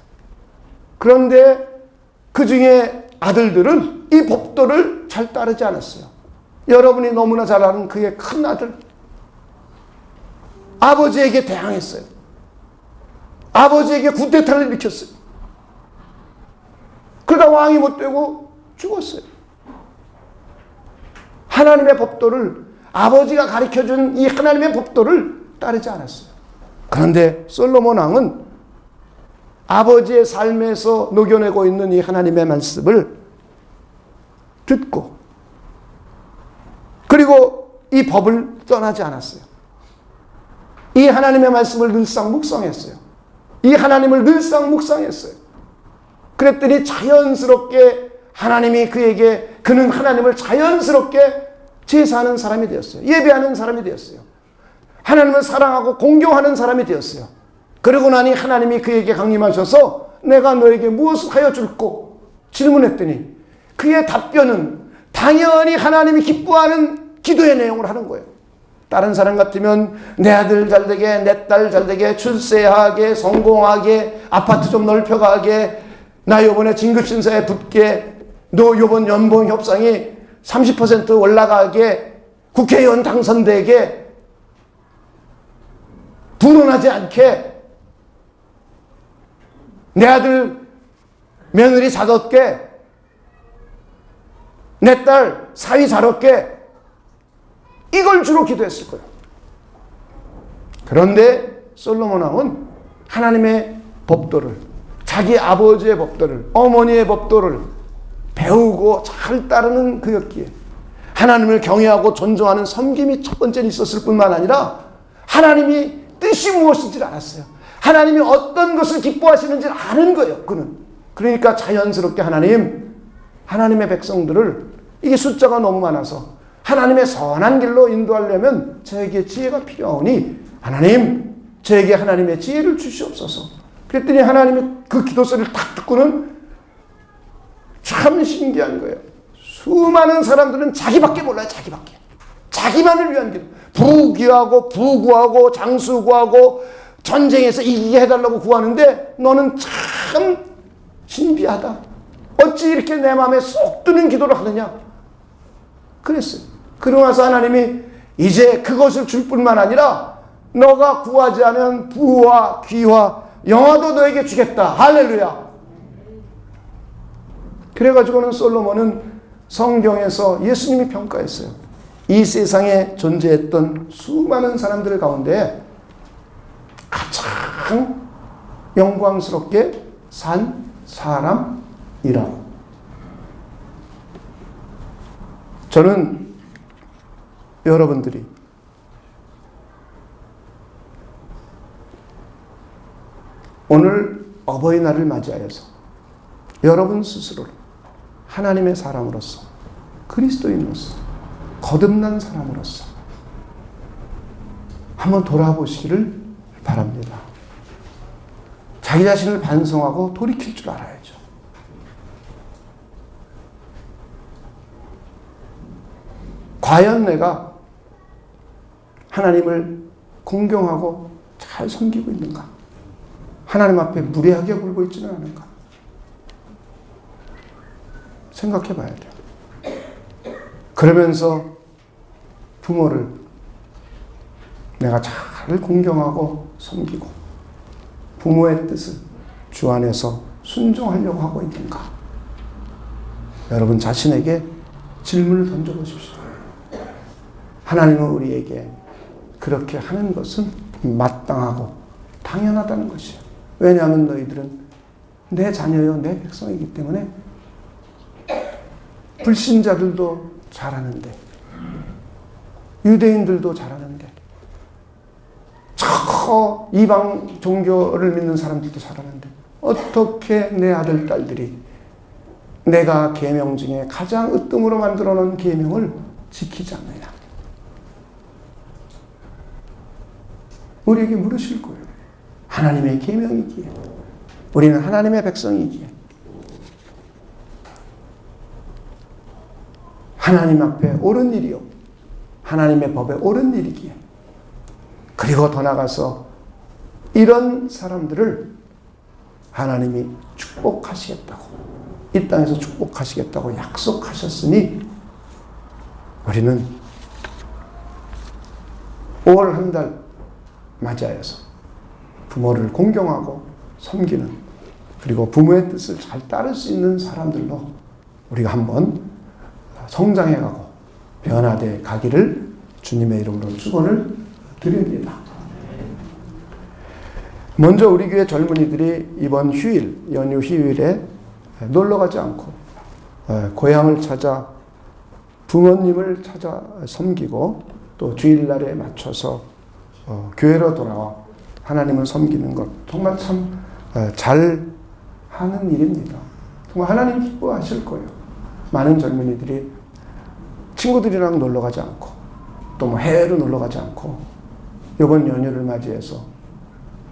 그런데 그 중에 아들들은 이 법도를 잘 따르지 않았어요. 여러분이 너무나 잘 아는 그의 큰 아들 아버지에게 대항했어요. 아버지에게 쿠데타를 일으켰어요. 그러다 왕이 못 되고 죽었어요. 하나님의 법도를 아버지가 가르쳐준 이 하나님의 법도를 따르지 않았어요. 그런데 솔로몬 왕은 아버지의 삶에서 녹여내고 있는 이 하나님의 말씀을 듣고 그리고 이 법을 떠나지 않았어요. 이 하나님의 말씀을 늘상 묵상했어요. 이 하나님을 늘상 묵상했어요. 그랬더니 자연스럽게 하나님이 그는 하나님을 자연스럽게 제사하는 사람이 되었어요. 예배하는 사람이 되었어요. 하나님을 사랑하고 공경하는 사람이 되었어요. 그러고 나니 하나님이 그에게 강림하셔서 내가 너에게 무엇을 하여 줄꼬? 질문했더니 그의 답변은 당연히 하나님이 기뻐하는 기도의 내용을 하는 거예요. 다른 사람 같으면 내 아들 잘되게, 내 딸 잘되게, 출세하게, 성공하게, 아파트 좀 넓혀가게, 나 요번에 진급신사에 붙게, 너 요번 연봉 협상이 30% 올라가게, 국회의원 당선되게, 분원하지 않게, 내 아들 며느리 잘 얻게, 내 딸 사위 잘 얻게, 이걸 주로 기도했을 거예요. 그런데 솔로몬 왕은 하나님의 법도를, 자기 아버지의 법도를, 어머니의 법도를 배우고 잘 따르는 그였기에 하나님을 경외하고 존중하는 섬김이 첫 번째 있었을 뿐만 아니라 하나님이 뜻이 무엇인지를 알았어요. 하나님이 어떤 것을 기뻐하시는지를 아는 거예요. 그는. 그러니까 자연스럽게 하나님의 백성들을, 이게 숫자가 너무 많아서 하나님의 선한 길로 인도하려면 저에게 지혜가 필요하오니 하나님, 저에게 하나님의 지혜를 주시옵소서. 그랬더니 하나님이 그 기도 소리를 딱 듣고는 참 신기한 거예요. 수많은 사람들은 자기밖에 몰라요. 자기밖에. 자기만을 위한 길. 부귀하고 부구하고 장수구하고 전쟁에서 이기게 해달라고 구하는데 너는 참 신비하다. 어찌 이렇게 내 마음에 쏙 드는 기도를 하느냐. 그랬어요. 그러고 나서 하나님이 이제 그것을 줄 뿐만 아니라 너가 구하지 않은 부와 귀와 영화도 너에게 주겠다. 할렐루야. 그래가지고는 솔로몬은 성경에서 예수님이 평가했어요. 이 세상에 존재했던 수많은 사람들 가운데 가장 영광스럽게 산 사람이라고. 저는 여러분들이 오늘 어버이날을 맞이하여서 여러분 스스로를 하나님의 사람으로서, 그리스도인으로서, 거듭난 사람으로서 한번 돌아보시기를 바랍니다. 자기 자신을 반성하고 돌이킬 줄 알아야죠. 과연 내가 하나님을 공경하고 잘 섬기고 있는가? 하나님 앞에 무례하게 굴고 있지는 않은가? 생각해 봐야 돼요. 그러면서 부모를 내가 잘 공경하고 섬기고 부모의 뜻을 주 안에서 순종하려고 하고 있는가? 여러분 자신에게 질문을 던져보십시오. 하나님은 우리에게 그렇게 하는 것은 마땅하고 당연하다는 것이에요. 왜냐하면 너희들은 내 자녀요, 내 백성이기 때문에. 불신자들도 잘하는데, 유대인들도 잘하는데, 저 이방 종교를 믿는 사람들도 잘하는데, 어떻게 내 아들, 딸들이 내가 계명 중에 가장 으뜸으로 만들어 놓은 계명을 지키지 않느냐? 우리에게 물으실 거예요. 하나님의 계명이기에, 우리는 하나님의 백성이기에, 하나님 앞에 옳은 일이요, 하나님의 법에 옳은 일이기에, 그리고 더 나가서 이런 사람들을 하나님이 축복하시겠다고, 이 땅에서 축복하시겠다고 약속하셨으니 우리는 5월 한 달 맞이하여서 부모를 공경하고 섬기는, 그리고 부모의 뜻을 잘 따를 수 있는 사람들로 우리가 한번 성장해가고 변화되어 가기를 주님의 이름으로 축원을 드립니다. 먼저 우리 교회 젊은이들이 이번 휴일, 연휴 휴일에 놀러가지 않고 고향을 찾아 부모님을 찾아 섬기고 또 주일날에 맞춰서 교회로 돌아와 하나님을 섬기는 것, 정말 참 잘 하는 일입니다. 정말 하나님 기뻐하실 거예요. 많은 젊은이들이 친구들이랑 놀러 가지 않고 또 뭐 해외로 놀러 가지 않고 이번 연휴를 맞이해서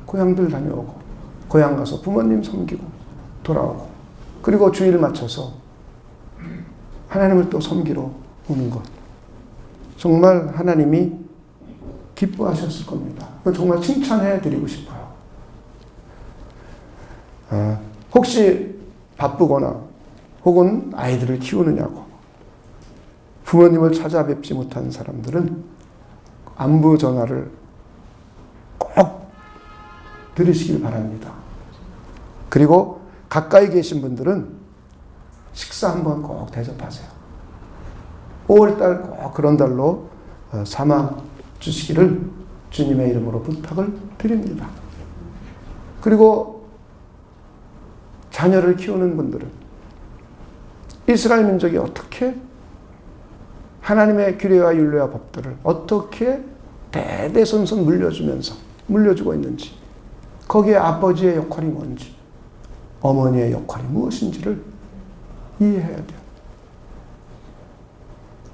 고향들 다녀오고 고향 가서 부모님 섬기고 돌아오고 그리고 주일 맞춰서 하나님을 또 섬기러 오는 것, 정말 하나님이 기뻐하셨을 겁니다. 정말 칭찬해 드리고 싶어요. 혹시 바쁘거나 혹은 아이들을 키우느냐고 부모님을 찾아뵙지 못한 사람들은 안부 전화를 꼭 들으시길 바랍니다. 그리고 가까이 계신 분들은 식사 한번 꼭 대접하세요. 5월달 꼭 그런 달로 삼아 주시기를 주님의 이름으로 부탁을 드립니다. 그리고 자녀를 키우는 분들은 이스라엘 민족이 어떻게 하나님의 규례와 율례와 법들을 어떻게 대대손손 물려주고 있는지, 거기에 아버지의 역할이 뭔지, 어머니의 역할이 무엇인지를 이해해야 돼요.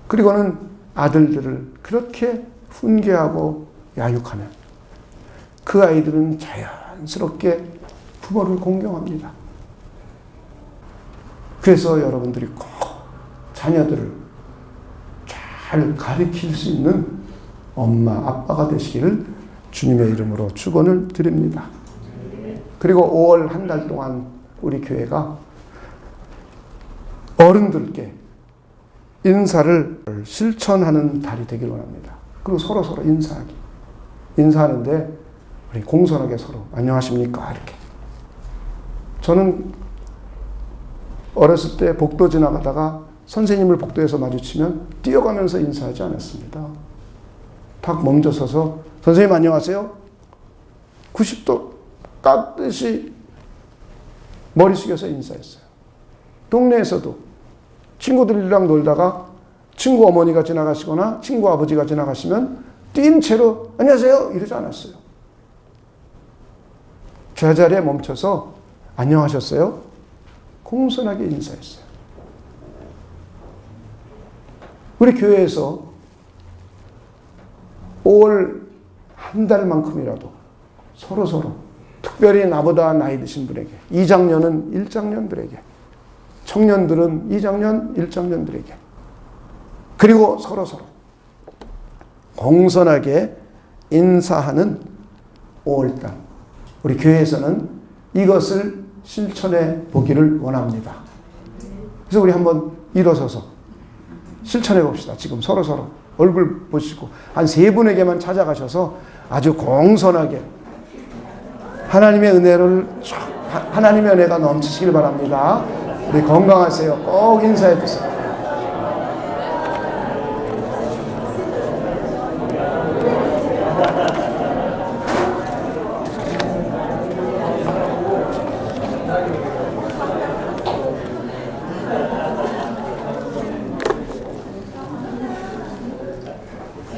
그리고는 아들들을 그렇게 훈계하고 야육하면 그 아이들은 자연스럽게 부모를 공경합니다. 그래서 여러분들이 꼭 자녀들을 잘 가르칠 수 있는 엄마, 아빠가 되시기를 주님의 이름으로 축원을 드립니다. 그리고 5월 한 달 동안 우리 교회가 어른들께 인사를 실천하는 달이 되길 원합니다. 그리고 서로 인사하는데 우리 공손하게 서로 안녕하십니까 이렇게. 저는 어렸을 때 복도 지나가다가 선생님을 복도에서 마주치면 뛰어가면서 인사하지 않았습니다. 딱 멈춰서서 선생님 안녕하세요. 90도 깎듯이 머리 숙여서 인사했어요. 동네에서도 친구들이랑 놀다가 친구 어머니가 지나가시거나 친구 아버지가 지나가시면 뛴 채로 안녕하세요 이러지 않았어요. 제자리에 멈춰서 안녕하셨어요? 공손하게 인사했어요. 우리 교회에서 5월 한 달만큼이라도 서로 특별히 나보다 나이 드신 분에게, 2장년은 1장년들에게, 청년들은 2장년, 1장년들에게, 그리고 서로 공손하게 인사하는 5월달. 우리 교회에서는 이것을 실천해 보기를 원합니다. 그래서 우리 한번 일어서서 실천해 봅시다. 지금 서로 얼굴 보시고 한 3분에게만 찾아가셔서 아주 공손하게 하나님의 은혜가 넘치시길 바랍니다. 우리 건강하세요. 꼭 인사해 주세요.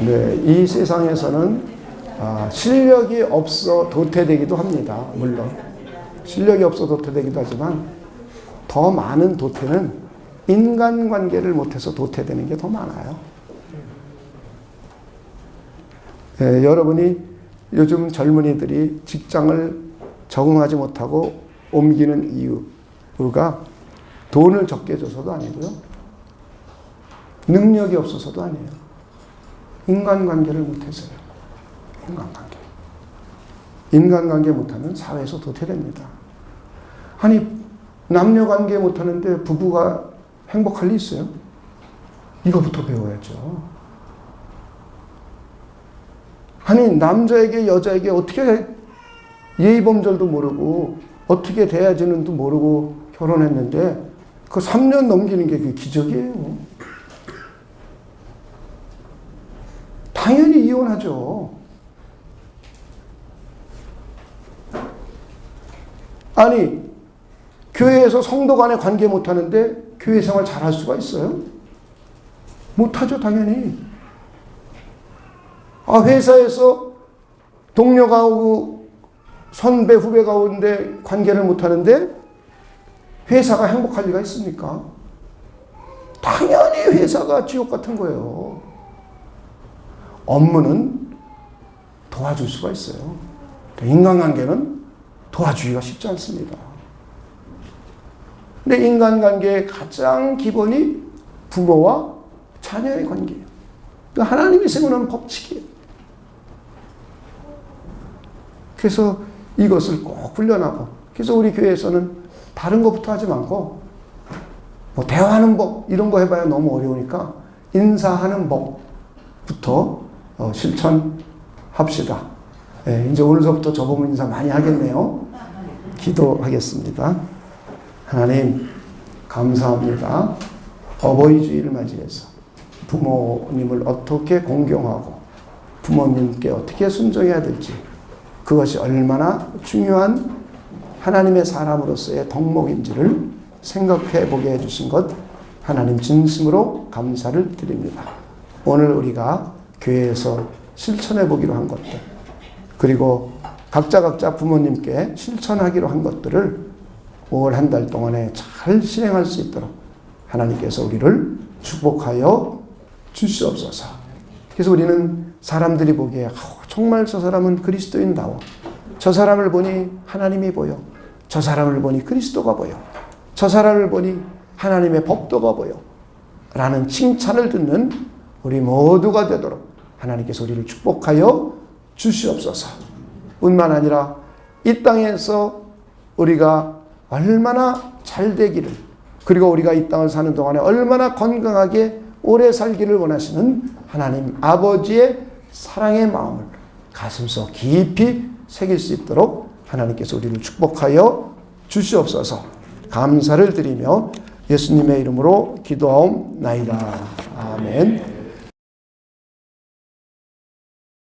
네, 이 세상에서는 실력이 없어 도태되기도 합니다. 물론 실력이 없어 도태되기도 하지만 더 많은 도태는 인간관계를 못해서 도태되는 게 더 많아요. 네, 여러분이 요즘 젊은이들이 직장을 적응하지 못하고 옮기는 이유가 돈을 적게 줘서도 아니고요. 능력이 없어서도 아니에요. 인간관계를 못해서요. 인간관계 못하면 사회에서 도태됩니다. 아니 남녀관계 못하는데 부부가 행복할 리 있어요? 이거부터 배워야죠. 아니 남자에게 여자에게 어떻게 예의범절도 모르고 어떻게 대해야지는도 모르고 결혼했는데 그 3년 넘기는 게 그게 기적이에요. 당연히 이혼하죠. 아니 교회에서 성도 간에 관계 못하는데 교회 생활 잘할 수가 있어요? 못하죠, 당연히. 회사에서 동료가 오고 선배, 후배가 오는데 관계를 못하는데 회사가 행복할 리가 있습니까? 당연히 회사가 지옥 같은 거예요. 업무는 도와줄 수가 있어요. 인간관계는 도와주기가 쉽지 않습니다. 근데 인간관계의 가장 기본이 부모와 자녀의 관계예요. 하나님이 세우는 법칙이에요. 그래서 이것을 꼭 훈련하고 그래서 우리 교회에서는 다른 것부터 하지 말고 뭐 대화하는 법 이런 거 해봐야 너무 어려우니까 인사하는 법부터 실천합시다. 네, 이제 오늘서부터 저보면 인사 많이 하겠네요. 기도하겠습니다. 하나님 감사합니다. 어버이 주일을 맞이해서 부모님을 어떻게 공경하고 부모님께 어떻게 순종해야 될지 그것이 얼마나 중요한 하나님의 사람으로서의 덕목인지를 생각해 보게 해주신 것 하나님 진심으로 감사를 드립니다. 오늘 우리가 교회에서 실천해 보기로 한 것들 그리고 각자 부모님께 실천하기로 한 것들을 올 한 달 동안에 잘 실행할 수 있도록 하나님께서 우리를 축복하여 주시옵소서. 그래서 우리는 사람들이 보기에 정말 저 사람은 그리스도인다워. 저 사람을 보니 하나님이 보여. 저 사람을 보니 그리스도가 보여. 저 사람을 보니 하나님의 법도가 보여. 라는 칭찬을 듣는 우리 모두가 되도록 하나님께서 우리를 축복하여 주시옵소서. 뿐만 아니라 이 땅에서 우리가 얼마나 잘 되기를 그리고 우리가 이 땅을 사는 동안에 얼마나 건강하게 오래 살기를 원하시는 하나님 아버지의 사랑의 마음을 가슴속 깊이 새길 수 있도록 하나님께서 우리를 축복하여 주시옵소서. 감사를 드리며 예수님의 이름으로 기도하옵나이다. 아멘.